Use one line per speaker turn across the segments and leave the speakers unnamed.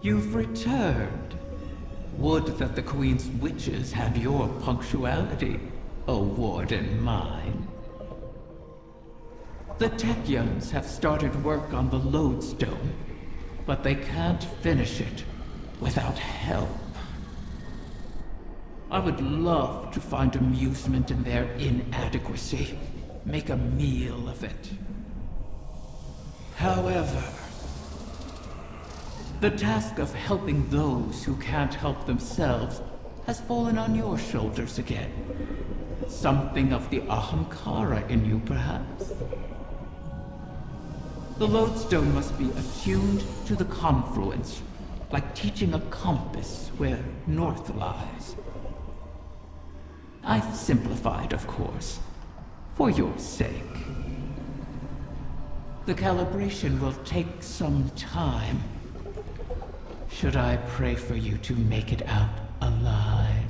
You've returned. Would that the Queen's witches had your punctuality, O Warden mine. The Techyans have started work on the Lodestone, but they can't finish it without help. I would love to find amusement in their inadequacy, make a meal of it. However, the task of helping those who can't help themselves has fallen on your shoulders again. Something of the Ahamkara in you, perhaps? The Lodestone must be attuned to the confluence, like teaching a compass where north lies. I've simplified, of course, for your sake. The calibration will take some time. Should I pray for you to make it out alive?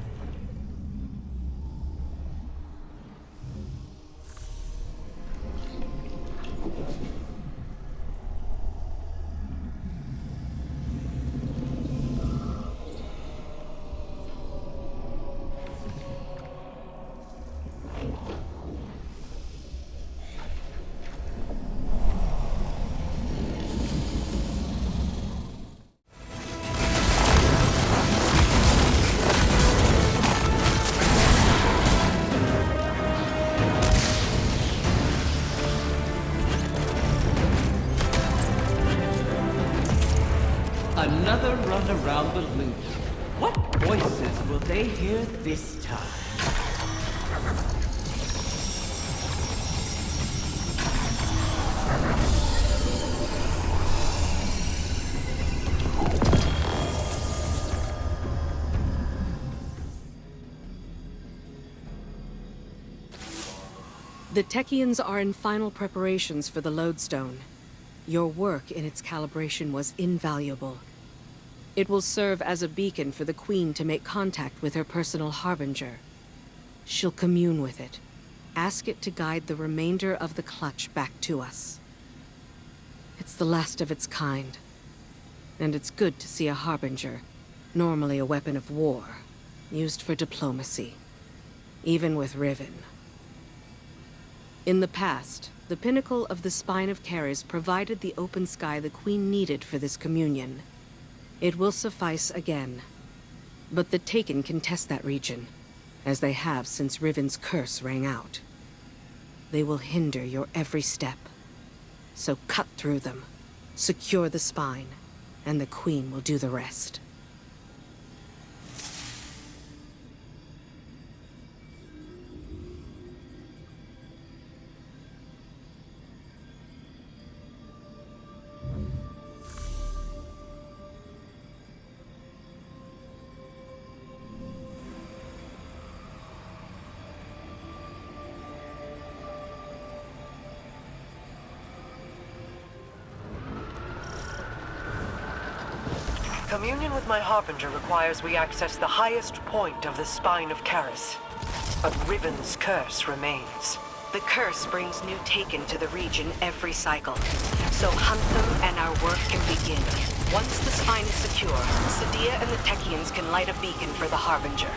Another run around the loop. What voices will they hear this time?
The Techyans are in final preparations for the Lodestone. Your work in its calibration was invaluable. It will serve as a beacon for the Queen to make contact with her personal harbinger. She'll commune with it. Ask it to guide the remainder of the clutch back to us. It's the last of its kind. And it's good to see a harbinger, normally a weapon of war, used for diplomacy. Even with Riven. In the past, the pinnacle of the Spine of Keres provided the open sky the Queen needed for this communion. It will suffice again. But the Taken can test that region, as they have since Riven's curse rang out. They will hinder your every step. So cut through them, secure the spine, and the Queen will do the rest.
Communion with my Harbinger requires we access the highest point of the Spine of Keres. But Riven's curse remains. The curse brings new Taken to the region every cycle. So hunt them and our work can begin. Once the spine is secure, Sadia and the Techyans can light a beacon for the Harbinger.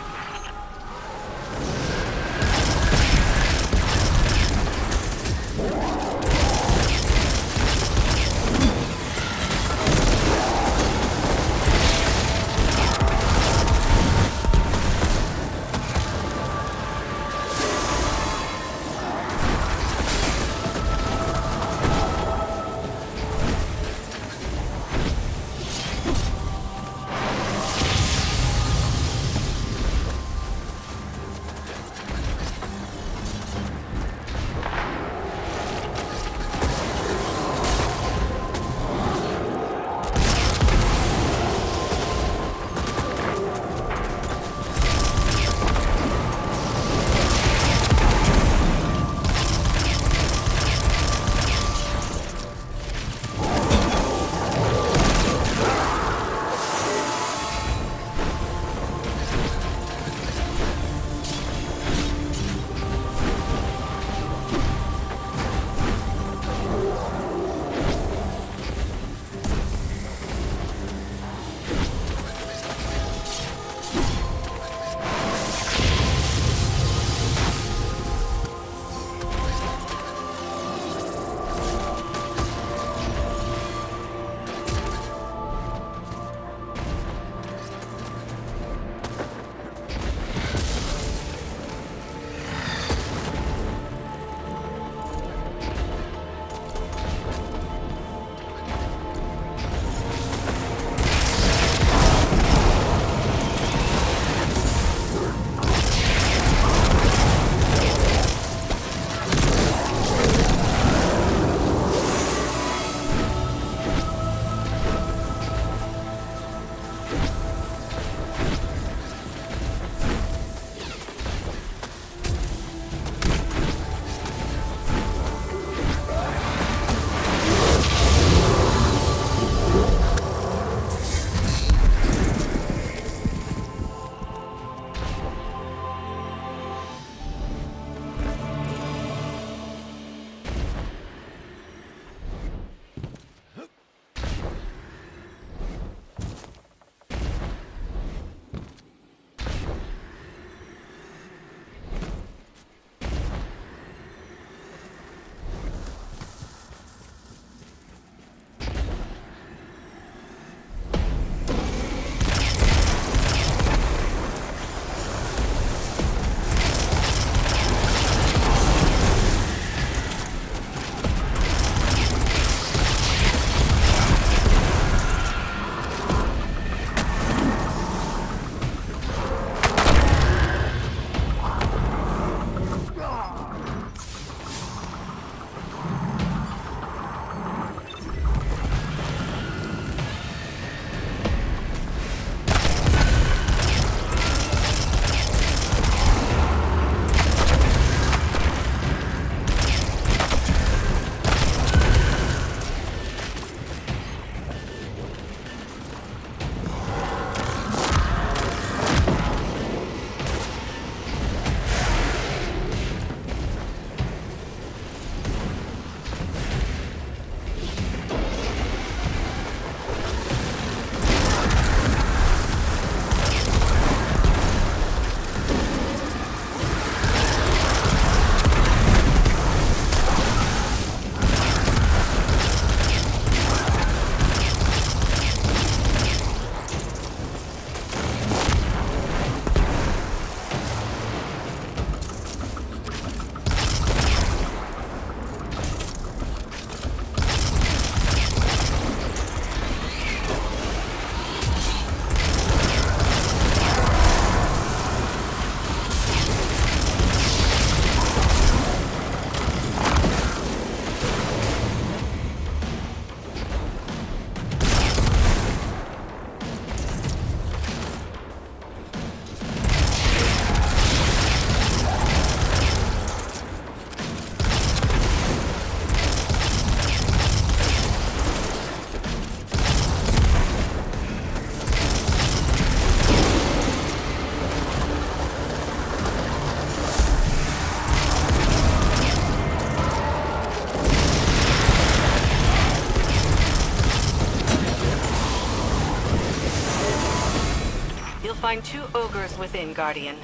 find 2 ogres within, Guardian.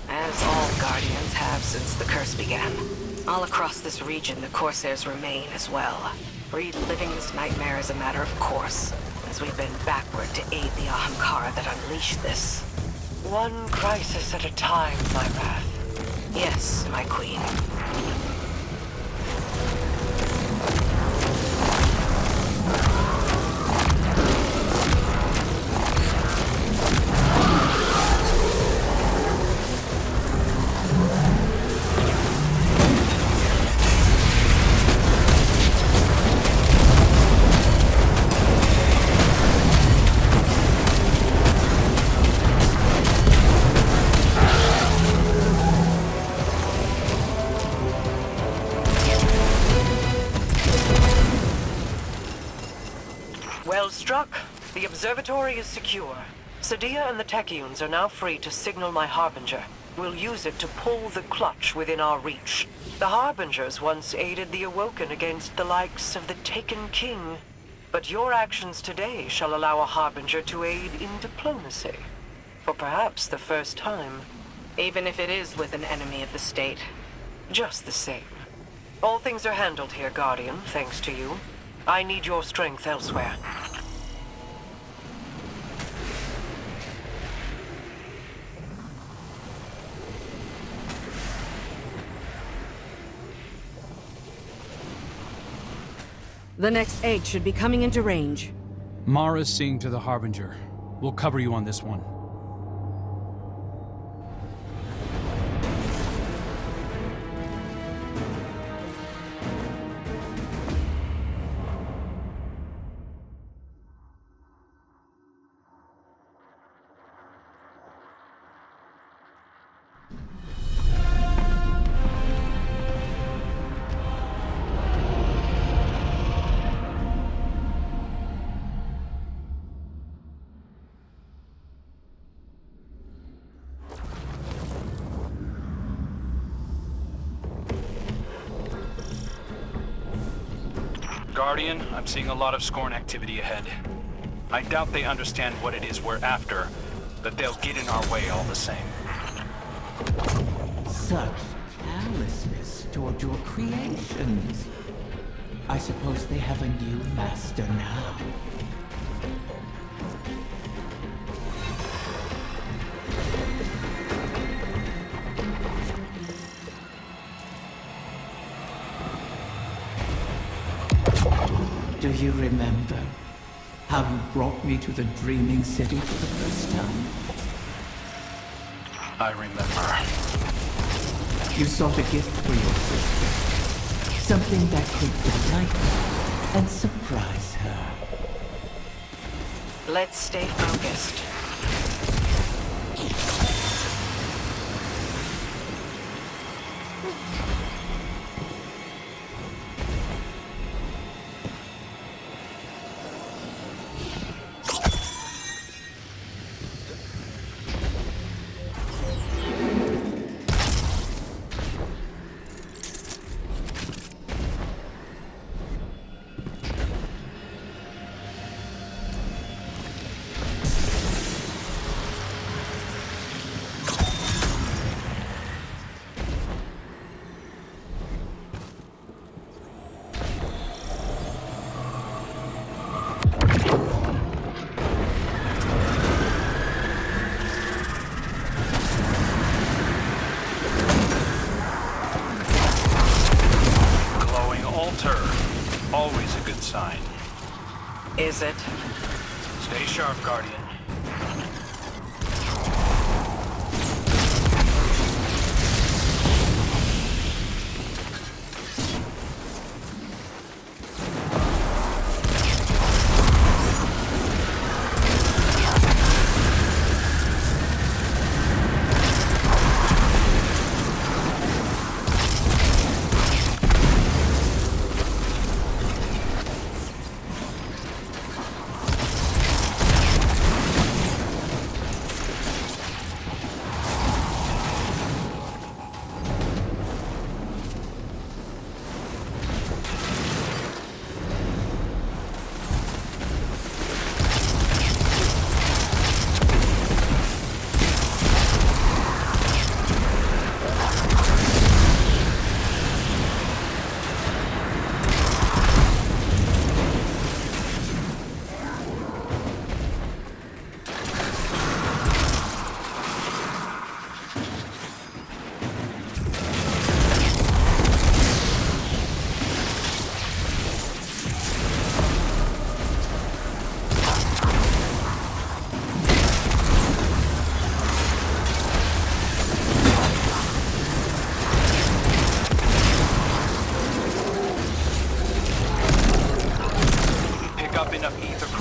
As all Guardians have since the curse began. All across this region, the Corsairs remain as well. Reliving this nightmare is a matter of course, as we bend backward to aid the Ahamkara that unleashed this. One crisis at a time, my wrath. Yes, my queen. Well struck. The observatory is secure. Sadia and the Techians are now free to signal my Harbinger. We'll use it to pull the clutch within our reach. The Harbingers once aided the Awoken against the likes of the Taken King. But your actions today shall allow a Harbinger to aid in diplomacy. For perhaps the first time. Even if it is with an enemy of the state. Just the same. All things are handled here, Guardian, thanks to you. I need your strength elsewhere.
The next egg should be coming into range.
Mara's seeing to the Harbinger. We'll cover you on this one.
Guardian, I'm seeing a lot of Scorn activity ahead. I doubt they understand what it is we're after, but they'll get in our way all the same.
Such callousness toward your creations. I suppose they have a new master now. Do you remember how you brought me to the Dreaming City for the first time?
I remember.
You sought a gift for your sister. Something that could delight her and surprise her.
Let's stay focused.
Always a good sign.
Is it?
Stay sharp, Guardian.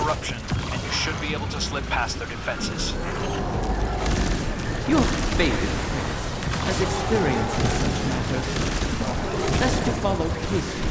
corruption, and you should be able to slip past their defenses.
Your faded prince has experience in such matters. Best to follow his.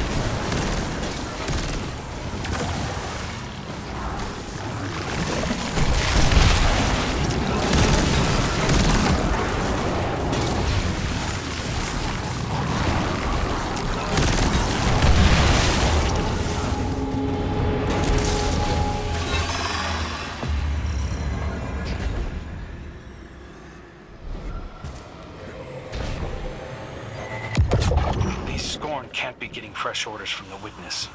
Can't be getting fresh orders from the witness.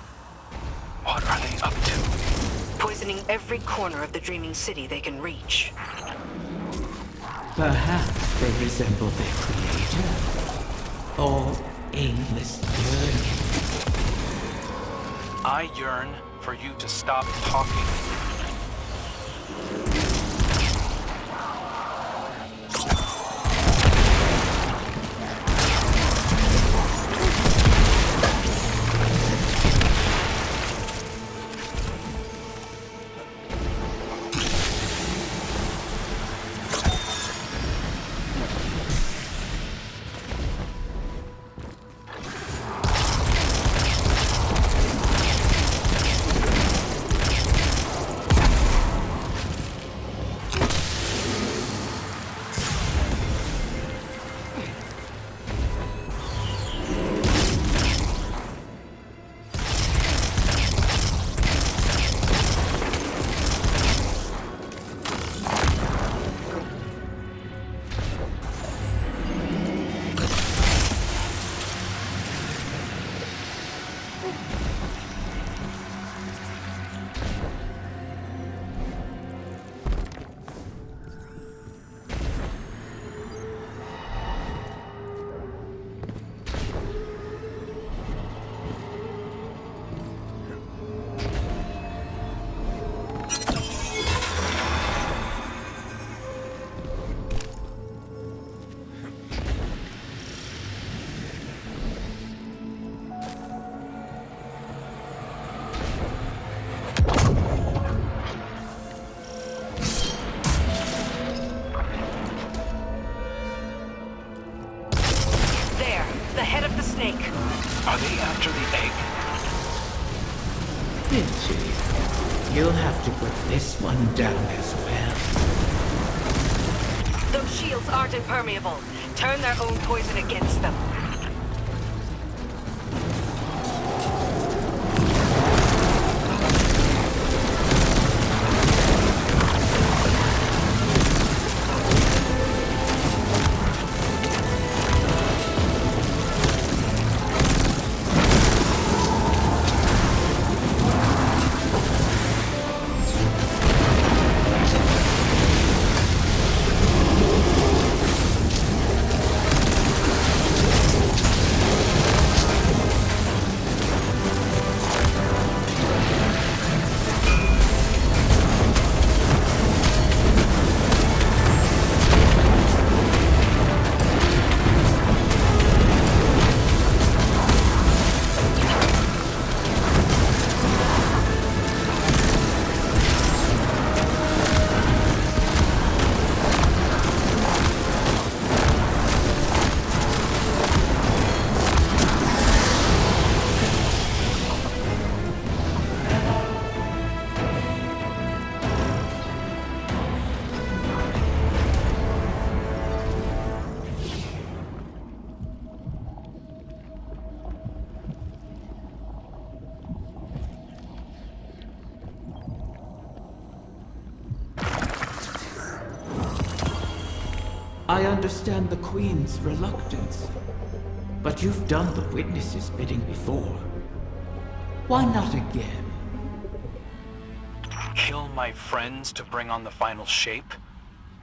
What are they up to?
Poisoning every corner of the dreaming city they can reach.
Perhaps they resemble their creator. All aimless yearning.
I yearn for you to stop talking. Are they after the egg?
Itchy. You'll have to put this one down as well.
Those shields aren't impermeable. Turn their own poison against them.
I understand the Queen's reluctance, but you've done the witness's bidding before. Why not again?
Kill my friends to bring on the final shape?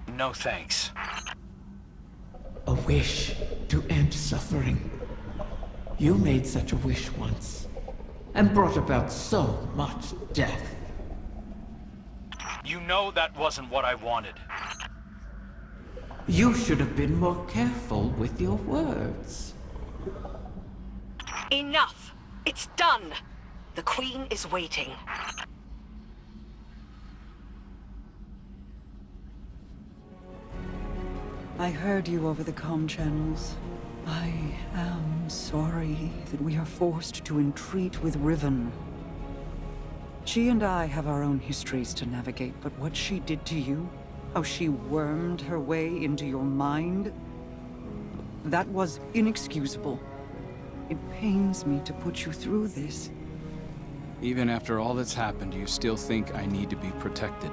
No thanks.
A wish to end suffering. You made such a wish once, and brought about so much death.
You know that wasn't what I wanted.
You should have been more careful with your words.
Enough! It's done! The Queen is waiting.
I heard you over the comm channels. I am sorry that we are forced to entreat with Riven. She and I have our own histories to navigate, but what she did to you, how she wormed her way into your mind, that was inexcusable. It pains me to put you through this.
Even after all that's happened, you still think I need to be protected.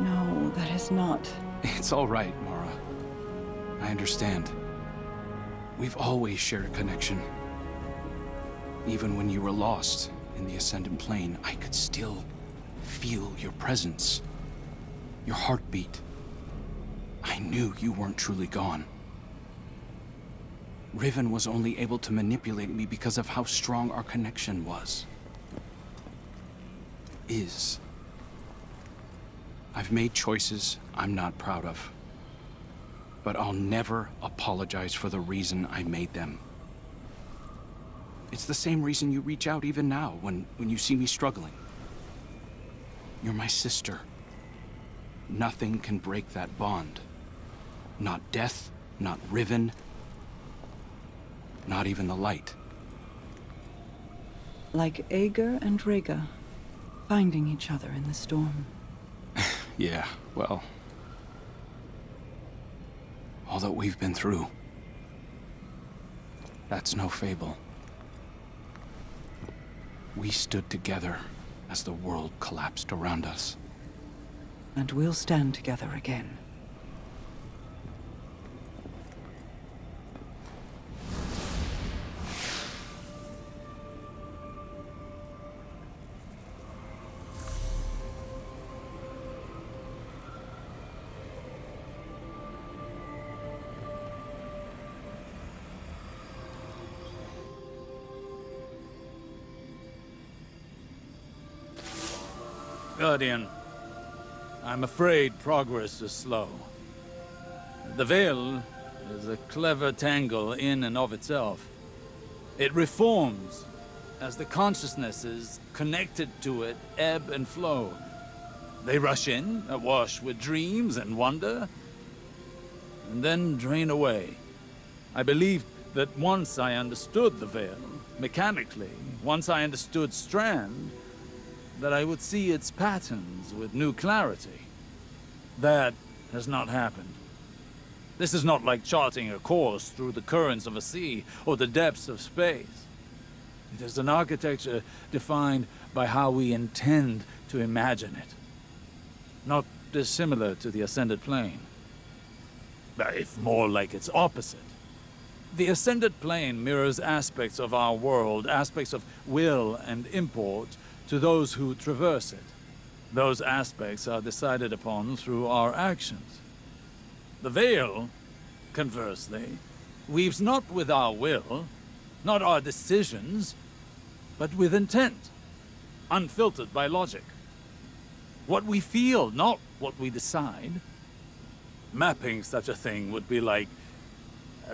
No, that is not.
It's all right, Mara. I understand. We've always shared a connection. Even when you were lost in the Ascendant Plane, I could still feel your presence. Your heartbeat. I knew you weren't truly gone. Riven was only able to manipulate me because of how strong our connection was. I've made choices I'm not proud of. But I'll never apologize for the reason I made them. It's the same reason you reach out even now, when you see me struggling. You're my sister. Nothing can break that bond. Not death, not Riven, not even the light.
Like Ager and Rhaegar, finding each other in the storm.
Yeah, well... all that we've been through. That's no fable. We stood together as the world collapsed around us.
And we'll stand together again.
Guardian, I'm afraid progress is slow. The Veil is a clever tangle in and of itself. It reforms as the consciousnesses connected to it ebb and flow. They rush in, awash with dreams and wonder, and then drain away. I believed that once I understood the Veil, mechanically, once I understood Strand, that I would see its patterns with new clarity. That has not happened. This is not like charting a course through the currents of a sea or the depths of space. It is an architecture defined by how we intend to imagine it. Not dissimilar to the Ascended Plane, if more like its opposite. The Ascended Plane mirrors aspects of our world, aspects of will and import, to those who traverse it. Those aspects are decided upon through our actions. The Veil, conversely, weaves not with our will, not our decisions, but with intent, unfiltered by logic. What we feel, not what we decide. Mapping such a thing would be like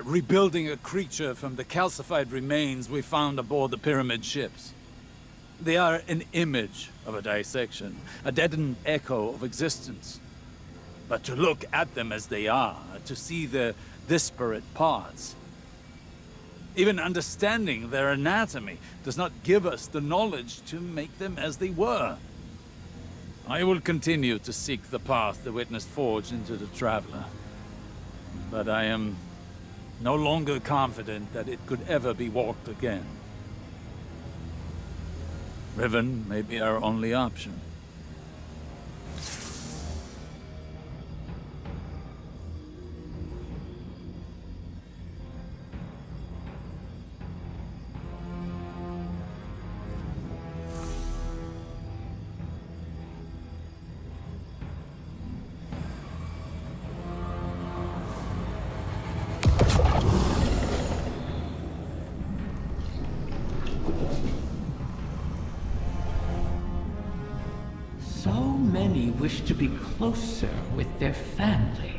rebuilding a creature from the calcified remains we found aboard the pyramid ships. They are an image of a dissection, a deadened echo of existence. But to look at them as they are, to see their disparate parts, even understanding their anatomy does not give us the knowledge to make them as they were. I will continue to seek the path the Witness forged into the Traveler, but I am no longer confident that it could ever be walked again. Riven may be our only option.
Many wish to be closer with their family.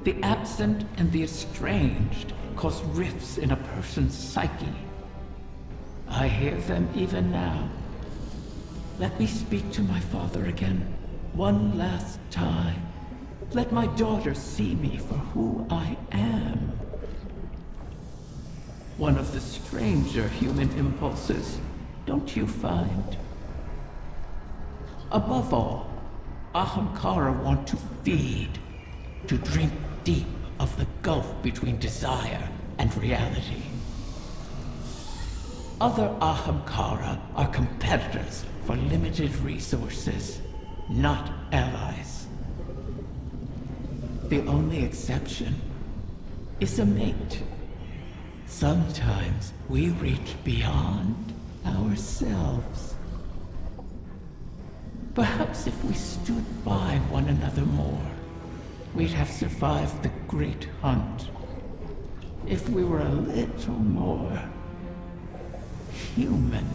The absent and the estranged cause rifts in a person's psyche. I hear them even now. Let me speak to my father again, one last time. Let my daughter see me for who I am. One of the stranger human impulses, don't you find? Above all, Ahamkara want to feed, to drink deep of the gulf between desire and reality. Other Ahamkara are competitors for limited resources, not allies. The only exception is a mate. Sometimes we reach beyond ourselves. Perhaps if we stood by one another more, we'd have survived the great hunt. If we were a little more human.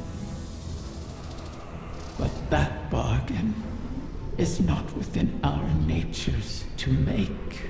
But that bargain is not within our natures to make.